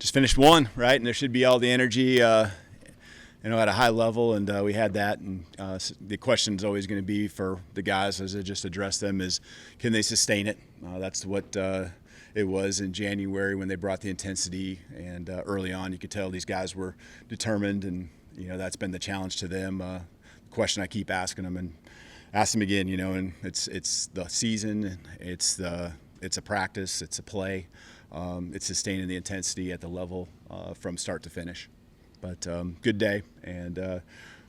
just finished one, right? And there should be all the energy, at a high level, and we had that. And the question is always going to be for the guys, as I just addressed them, is can they sustain it? That's what it was in January when they brought the intensity, and early on you could tell these guys were determined, and that's been the challenge to them. The question I keep asking them, and ask them again, and it's the season, it's a practice, it's a play, it's sustaining the intensity at the level from start to finish. But good day, and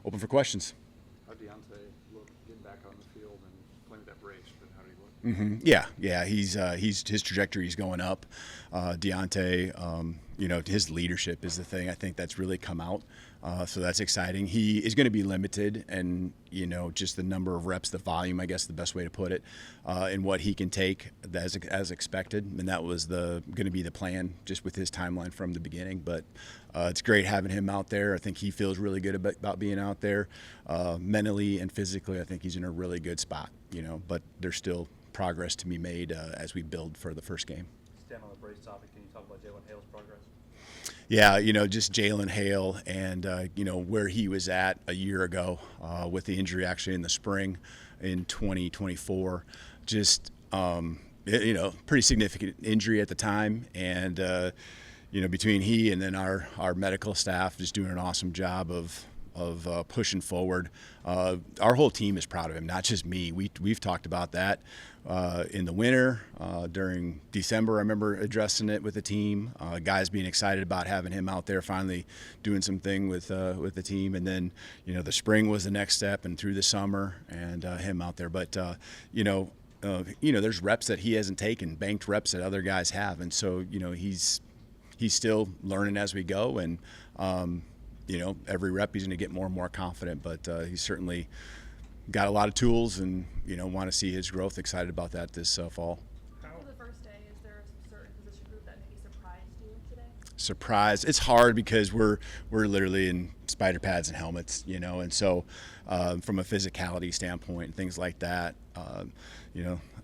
open for questions. How Deontay look getting back on the field and playing with that brace, but how did he look? Mm-hmm. Yeah, he's his trajectory is going up. Deontay, his leadership is the thing I think that's really come out. So that's exciting. He is going to be limited, and just the number of reps, the volume, I guess the best way to put it, and what he can take as expected, and that was going to be the plan, just with his timeline from the beginning. But it's great having him out there. I think he feels really good about being out there, mentally and physically. I think he's in a really good spot. But there's still progress to be made as we build for the first game. Stand on the brace topic. Can you talk about Jaylen Hail's progress? Yeah, just Jaylen Hail and, where he was at a year ago with the injury actually in the spring in 2024. Just, pretty significant injury at the time. And, between he and then our medical staff just doing an awesome job of pushing forward. Our whole team is proud of him, not just me. We've talked about that in the winter, during December. I remember addressing it with the team. Guys being excited about having him out there, finally doing something with the team. And then, the spring was the next step, and through the summer, and him out there. But there's reps that he hasn't taken, banked reps that other guys have, and so he's still learning as we go, and every rep he's going to get more and more confident, but he's certainly got a lot of tools, and want to see his growth. Excited about that this fall. For the first day, is there a certain position group that maybe surprised you today? Surprise! It's hard because we're literally in spider pads and helmets, and so from a physicality standpoint and things like that,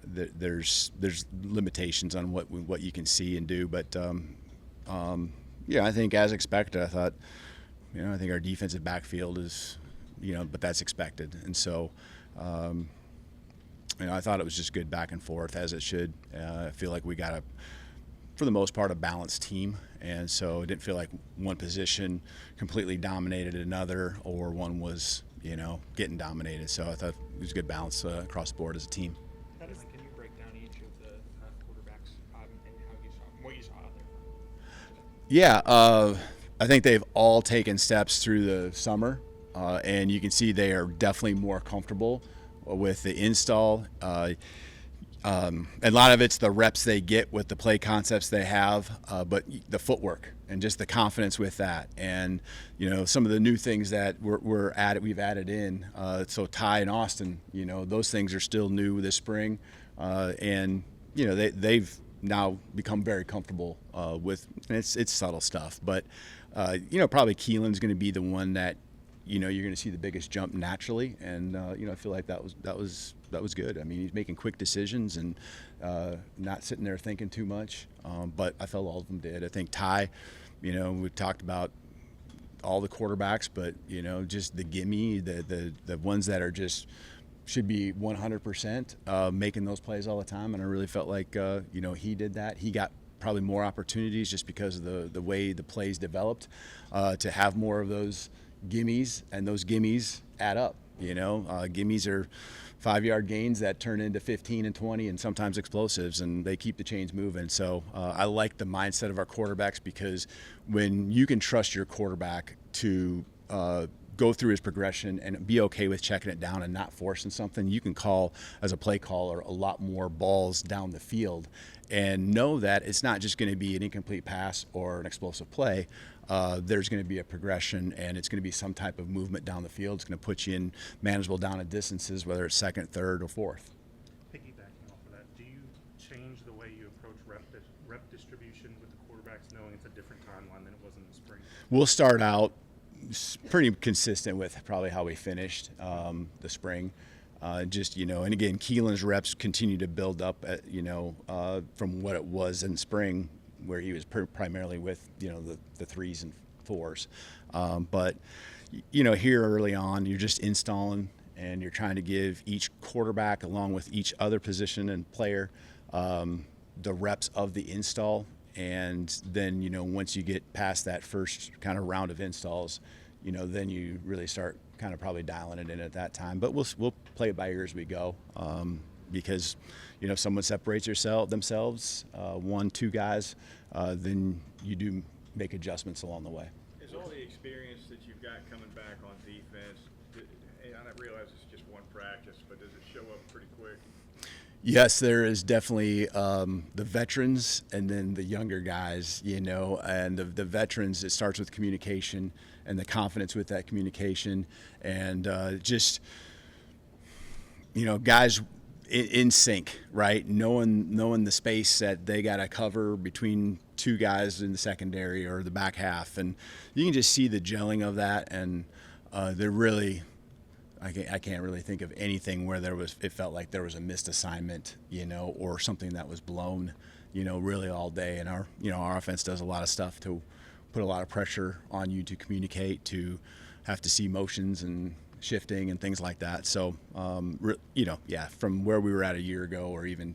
there's limitations on what you can see and do, but I think as expected, I thought. I think our defensive backfield is, but that's expected. And so, I thought it was just good back and forth, as it should. I feel like we got for the most part, a balanced team. And so it didn't feel like one position completely dominated another, or one was, getting dominated. So I thought it was a good balance across the board as a team. Can you break down each of the quarterbacks and what you saw out there? Yeah. I think they've all taken steps through the summer, and you can see they are definitely more comfortable with the install. A lot of it's the reps they get with the play concepts they have, but the footwork and just the confidence with that. And, some of the new things that we've added in. So Ty and Austin, those things are still new this spring. And, they've now become very comfortable with, and it's subtle stuff, but probably Keelan's going to be the one that you're going to see the biggest jump naturally, and I feel like that was good. I mean, he's making quick decisions and not sitting there thinking too much, but I felt all of them did. I think Ty, we talked about all the quarterbacks, but just the gimme, the ones that are just should be 100% making those plays all the time, and I really felt like he did that. He got probably more opportunities just because of the way the plays developed, to have more of those gimmies, and those gimmies add up. Gimmies are 5-yard gains that turn into 15 and 20 and sometimes explosives, and they keep the chains moving. So I like the mindset of our quarterbacks, because when you can trust your quarterback to go through his progression and be okay with checking it down and not forcing something, you can call, as a play caller, a lot more balls down the field, and know that it's not just going to be an incomplete pass or an explosive play. There's going to be a progression, and it's going to be some type of movement down the field. It's going to put you in manageable down at distances, whether it's second, third, or fourth. Piggybacking off of that, do you change the way you approach rep distribution with the quarterbacks, knowing it's a different timeline than it was in the spring? We'll start out pretty consistent with probably how we finished the spring. And again, Keelan's reps continue to build up from what it was in spring where he was primarily with the 3s and 4s. But here early on, you're just installing and you're trying to give each quarterback, along with each other position and player, the reps of the install. And then, once you get past that first kind of round of installs, then you really start kind of probably dialing it in at that time. But we'll play it by ear as we go, because, if someone separates themselves, 1-2 guys, then you do make adjustments along the way. Is all the experience that you've got coming back on defense, and I realize it's just one practice, but does it show up pretty quick? Yes, there is definitely the veterans and then the younger guys, and the veterans, it starts with communication and the confidence with that communication, and just, guys in sync, right? Knowing the space that they got to cover between 2 guys in the secondary or the back half, and you can just see the gelling of that, and they're really. I can't really think of anything where it felt like there was a missed assignment, or something that was blown, really all day. And our offense does a lot of stuff to put a lot of pressure on you to communicate, to have to see motions and shifting and things like that. So, from where we were at a year ago or even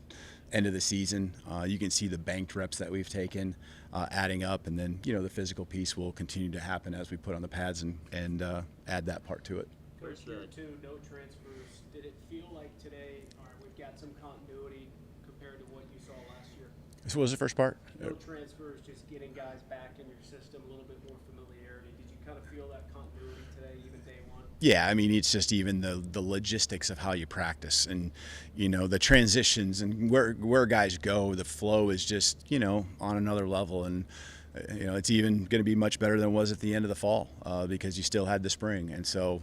end of the season, you can see the banked reps that we've taken adding up. And then, the physical piece will continue to happen as we put on the pads and add that part to it. First year 2, no transfers. Did it feel like today, all right, we've got some continuity compared to what you saw last year? So what was the first part? No transfers, just getting guys back in your system, a little bit more familiarity. Did you kind of feel that continuity today, even day 1? Yeah, I mean, it's just even the logistics of how you practice and, the transitions and where guys go, the flow is just, on another level. And, it's even going to be much better than it was at the end of the fall because you still had the spring. And so,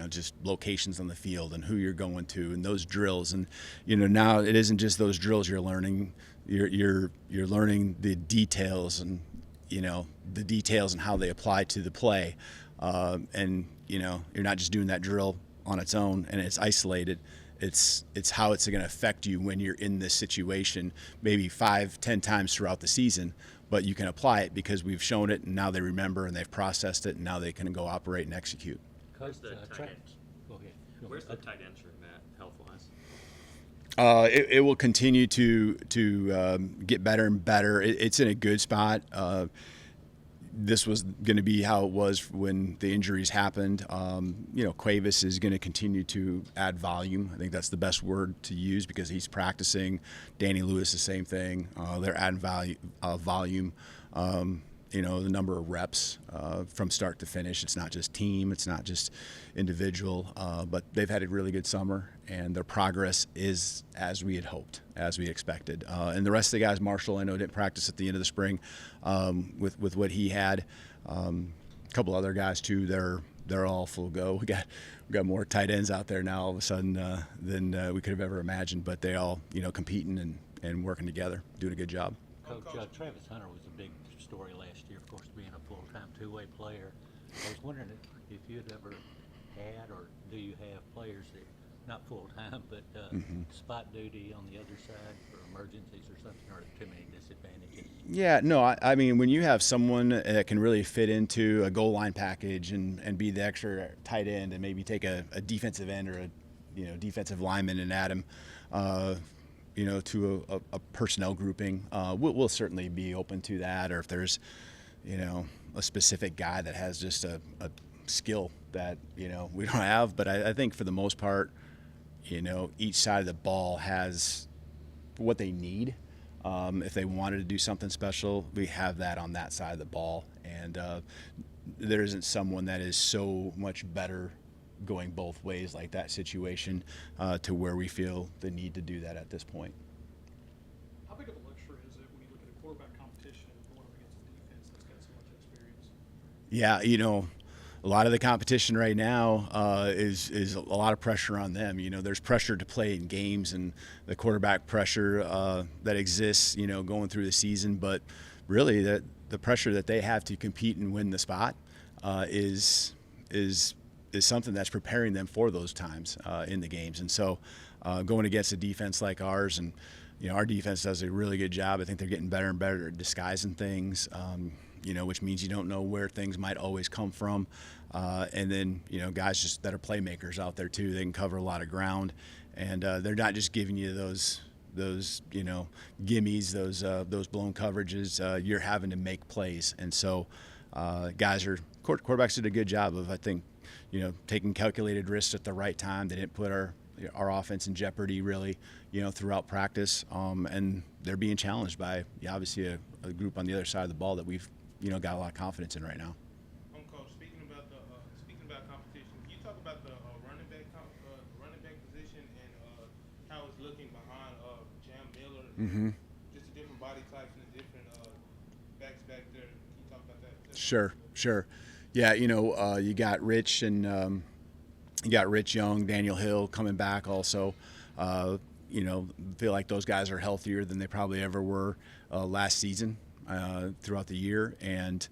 just locations on the field and who you're going to and those drills. And, now it isn't just those drills you're learning. You're learning the details and, the details and how they apply to the play. And, you're not just doing that drill on its own and it's isolated. It's how it's going to affect you when you're in this situation, maybe 5-10 times throughout the season, but you can apply it because we've shown it and now they remember and they've processed it and now they can go operate and execute. Where's the tight ends? Go ahead. Where's the tight ends room at, health-wise? It will continue to get better and better. It's in a good spot. This was going to be how it was when the injuries happened. Cuevas is going to continue to add volume. I think that's the best word to use because he's practicing. Danny Lewis, the same thing. They're adding volume. The number of reps from start to finish. It's not just team, it's not just individual, but they've had a really good summer, and their progress is as we had hoped, as we expected. And the rest of the guys, Marshall, I know didn't practice at the end of the spring with what he had. A couple other guys too. They're all full go. We got more tight ends out there now all of a sudden than we could have ever imagined. But they all competing and working together, doing a good job. Coach, Travis Hunter was a big story last year, of course, being a full-time 2-way player. I was wondering if you'd ever had or do you have players that, not full-time, but spot duty on the other side for emergencies or something, or too many disadvantages? Yeah, no, I mean, when you have someone that can really fit into a goal line package and be the extra tight end and maybe take a defensive end or a defensive lineman and add him, to a personnel grouping, we'll certainly be open to that. Or if there's, a specific guy that has just a skill that, we don't have. But I think for the most part, each side of the ball has what they need. If they wanted to do something special, we have that on that side of the ball. And there isn't someone that is so much better going both ways like that situation to where we feel the need to do that at this point. How big of a luxury is it when you look at a quarterback competition going up against a defense that's got so much experience? Yeah, a lot of the competition right now is a lot of pressure on them. There's pressure to play in games and the quarterback pressure that exists, going through the season. But really, the pressure that they have to compete and win the spot is something that's preparing them for those times in the games. And so going against a defense like ours and our defense does a really good job. I think they're getting better and better at disguising things, which means you don't know where things might always come from. And then, guys just that are playmakers out there too. They can cover a lot of ground, and they're not just giving you those gimmies, those blown coverages. You're having to make plays, and so quarterbacks did a good job of, I think, taking calculated risks at the right time. They didn't put our offense in jeopardy really, throughout practice, and they're being challenged by obviously a group on the other side of the ball that we've got a lot of confidence in right now. Coach, speaking about competition, can you talk about the running back position and how it's looking behind Jam Miller? Mm-hmm. Just the different body types and the different backs back there. Can you talk about that? Sure. Yeah, you got Rich and you got Rich Young, Daniel Hill coming back also. Feel like those guys are healthier than they probably ever were last season throughout the year. And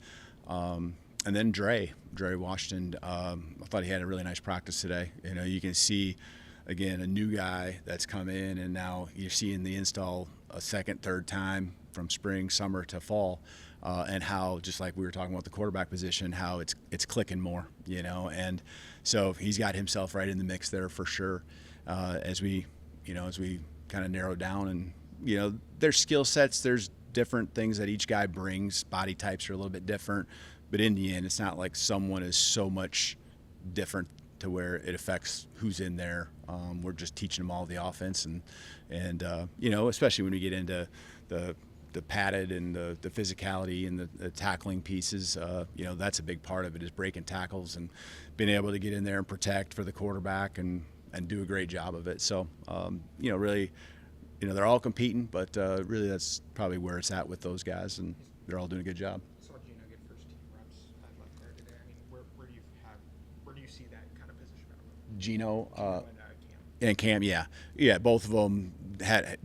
then Dre Washington, I thought he had a really nice practice today. You can see, again, a new guy that's come in, and now you're seeing the install a second, third time from spring, summer to fall. And how, just like we were talking about the quarterback position, how it's clicking more, and so he's got himself right in the mix there for sure. As we kind of narrow down, and there's skill sets, there's different things that each guy brings. Body types are a little bit different, but in the end, it's not like someone is so much different to where it affects who's in there. We're just teaching them all the offense, and especially when we get into the padded and the physicality and the tackling pieces, that's a big part of it, is breaking tackles and being able to get in there and protect for the quarterback and do a great job of it. So, really, they're all competing, but really that's probably where it's at with those guys, and they're all doing a good job. Saw Gino get first team reps at left guard today. I mean, where do you see that kind of position at? Gino Cam. and Cam, yeah, both of them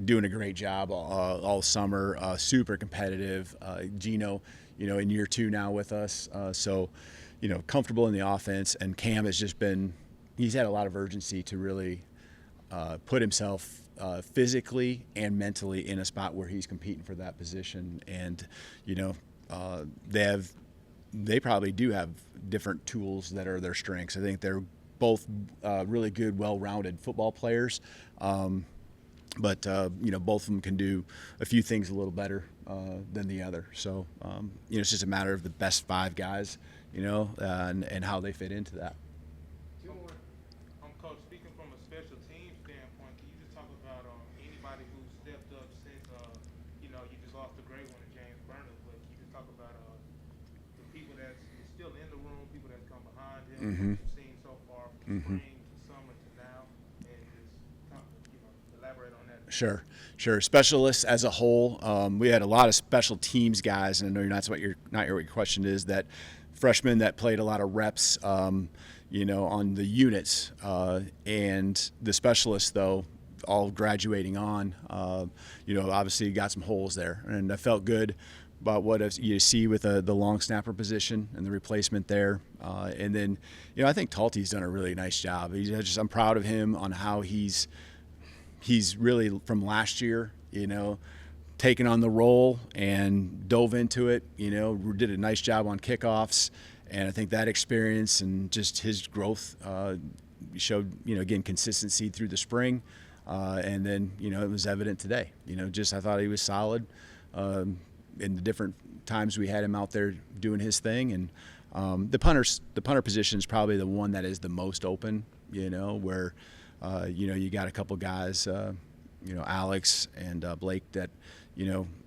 doing a great job all summer. Super competitive. Gino, in year 2 now with us, so comfortable in the offense. And Cam has just he's had a lot of urgency to really put himself physically and mentally in a spot where he's competing for that position. And they probably do have different tools that are their strengths. I think they're both really good, well-rounded football players. But both of them can do a few things a little better than the other. So, it's just a matter of the best 5 guys, and how they fit into that. Coach, speaking from a special team standpoint, can you just talk about anybody who stepped up since, you just lost a great one to James Burnham, but can you just talk about the people that's still in the room, people that's come behind him, Mm-hmm. what you've seen so far from spring to summer to now, and just elaborate on that. Sure. Specialists as a whole, we had a lot of special teams guys, and I know not what your question is, that freshmen that played a lot of reps, on the units, and the specialists though, all graduating on, obviously got some holes there, and I felt good about what you see with the long snapper position and the replacement there, and then I think Talty's done a really nice job. I'm proud of him on how he's really, from last year, taken on the role and dove into it, did a nice job on kickoffs. And I think that experience and just his growth showed, again, consistency through the spring. And then, it was evident today. I thought he was solid in the different times we had him out there doing his thing. And the punter position is probably the one that is the most open, where, you got a couple guys, Alex and Blake that,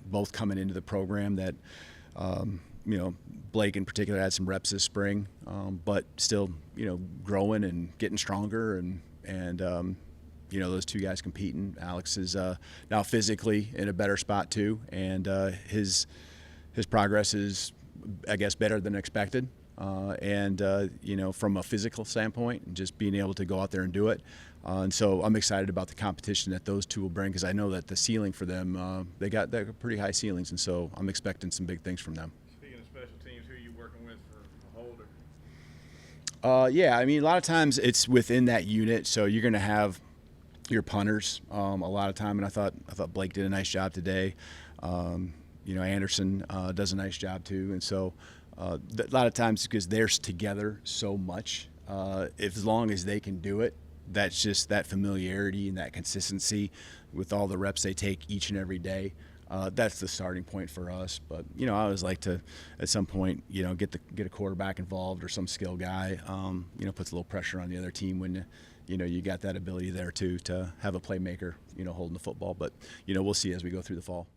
both coming into the program that, Blake in particular had some reps this spring, but still, growing and getting stronger, and those 2 guys competing. Alex is now physically in a better spot too, and his progress is, I guess, better than expected. From a physical standpoint, and just being able to go out there and do it. And so I'm excited about the competition that those 2 will bring, because I know that the ceiling for them, they got pretty high ceilings, and so I'm expecting some big things from them. Speaking of special teams, who are you working with for Holder? A lot of times it's within that unit, so you're going to have your punters a lot of time, and I thought Blake did a nice job today. Anderson does a nice job too, and so a lot of times because they're together so much, as long as they can do it, that's just that familiarity and that consistency with all the reps they take each and every day. That's the starting point for us. But I always like to, at some point, get a quarterback involved or some skill guy. Puts a little pressure on the other team when you got that ability there too to have a playmaker holding the football. But we'll see as we go through the fall.